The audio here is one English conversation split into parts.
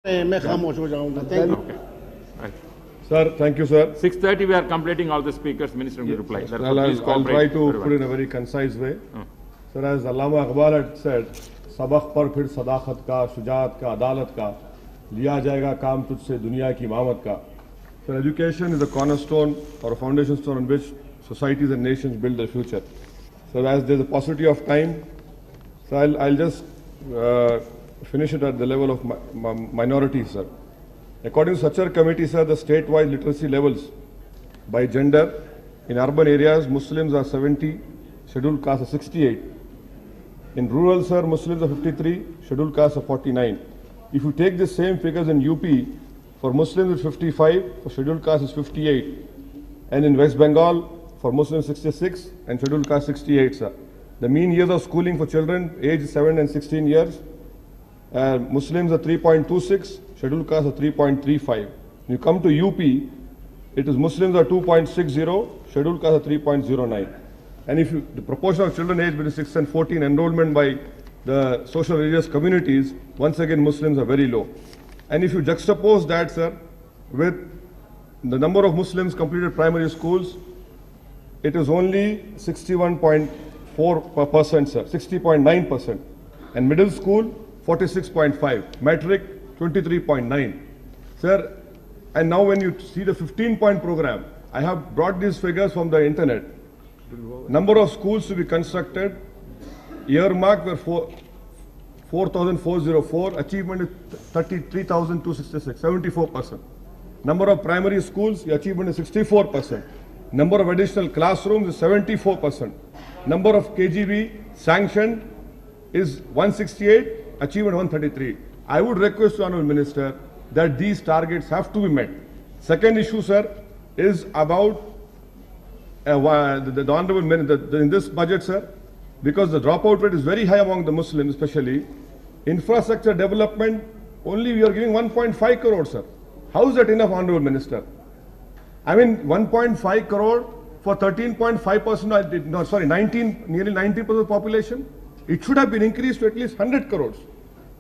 मैं खामोश हो जाऊंगा. Thank you. Right. Sir, thank you, sir. 6:30 we are completing all the speakers. Minister will reply. Therefore, I'll please try cooperate, to everyone. put it in a very concise way. Sir, as Allama Iqbal had said, सबक पर फिर सदाकत का, शुजात का, अदालत का, लिया जाएगा काम तुझसे दुनिया की इमामत का. So education is a cornerstone or a foundation stone on which societies and nations build their future. So as there's a paucity of time, so I'll just finish it at the level of minorities, sir. According to Sachar Committee, sir, the statewide literacy levels by gender in urban areas, Muslims are 70, scheduled castes are 68. In rural, sir, Muslims are 53, scheduled castes are 49. If you take the same figures in UP, for Muslims it's 55, for scheduled castes is 58. And in West Bengal, for Muslims 66 and scheduled caste 68, sir. The mean years of schooling for children aged 7 and 16 years, Muslims are 3.26, scheduled castes are 3.35. When you come to UP, it is Muslims are 2.60, scheduled castes are 3.09. And if you, the proportion of children aged between 6 and 14 enrollment by the social religious communities, once again Muslims are very low. And if you juxtapose that, sir, with the number of Muslims completed primary schools, it is only 61.4%, sir, 60.9%. And middle school, 46.5. Matric, 23.9. Sir, and now when you see the 15-point program, I have brought these figures from the internet. Number of schools to be constructed, earmarked were 4,404, achievement is 33,266, 74%. Number of primary schools, the achievement is 64%. Number of additional classrooms is 74%. Number of KGB sanctioned is 168, achievement 133. I would request the Honourable Minister that these targets have to be met. Second issue, sir, is about the Honourable Minister, in this budget, sir, because the dropout rate is very high among the Muslims especially, infrastructure development, only we are giving 1.5 crore, sir. How is that enough, Honourable Minister? I mean, 1.5 crore for 13.5%, no, sorry, nearly 90% of the population. It should have been increased to at least 100 crores.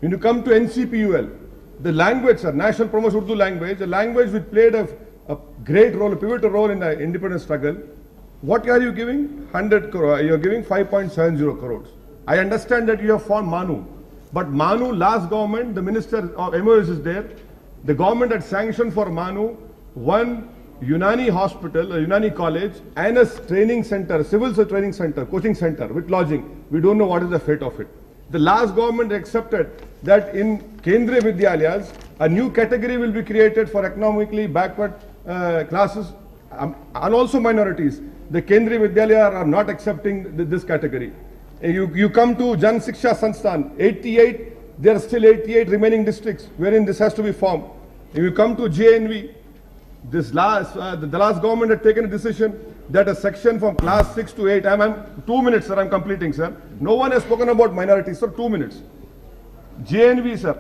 When you come to NCPUL, the language, sir, National Promotion Urdu Language, a language which played a great role, a pivotal role in the independence struggle. What are you giving? 100 crore. You are giving 5.70 crores. I understand that you have formed MANU. But MANU, last government, the Minister of MOS is there. The government had sanctioned for MANU one Unani hospital, a Unani college, and a training center, civil training center, coaching center with lodging. We don't know what is the fate of it. The last government accepted that in Kendriya Vidyalayas, a new category will be created for economically backward classes and also minorities. The Kendriya Vidyalaya are not accepting this category. You come to Jan Shiksha Sansthan, 88, there are still 88 remaining districts wherein this has to be formed. If you come to JNV, the last government had taken a decision that a section from class 6 to 8, I'm 2 minutes, sir, I'm completing, sir. No one has spoken about minorities, sir, 2 minutes. JNV, sir,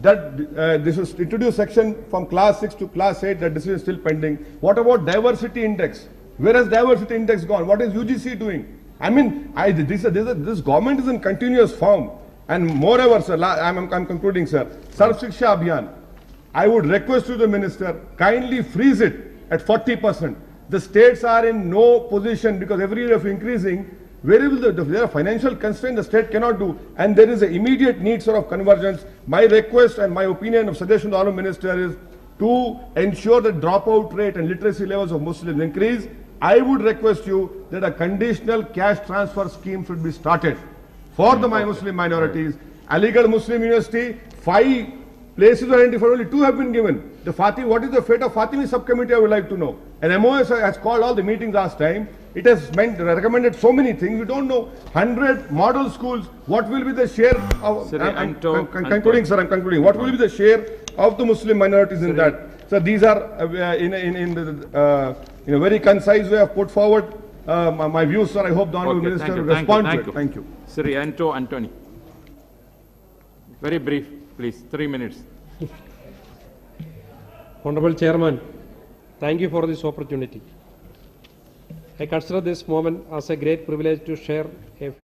that this was introduced section from class 6 to class 8, that decision is still pending. What about diversity index? Where has diversity index gone? What is UGC doing? I mean, this government is in continuous form. And moreover, sir, I'm concluding, sir, Sarv Shiksha Abhiyan, I would request to the minister, kindly freeze it at 40%. The states are in no position because every year of increasing, where will there are financial constraints the state cannot do, and there is an immediate need sort of convergence. My request and my opinion of suggestion to the Honourable Minister is to ensure that dropout rate and literacy levels of Muslims increase. I would request you that a conditional cash transfer scheme should be started for the Muslim minorities. Aligarh Muslim University, 5 places were identified, only 2 have been given. The Fatimi, what is the fate of Fatimi subcommittee, I would like to know. And MOS has called all the meetings last time. It has recommended so many things. We don't know. 100 model schools, what will be the share of... Sir, I'm concluding, sir, I'm concluding. What will be the share of the Muslim minorities in that? So these are in a very concise way I've put forward my views, sir. I hope the Honourable Minister will respond to it. Thank you. Sir, Antony. Very brief, please. 3 minutes. Honorable Chairman, thank you for this opportunity. I consider this moment as a great privilege to share a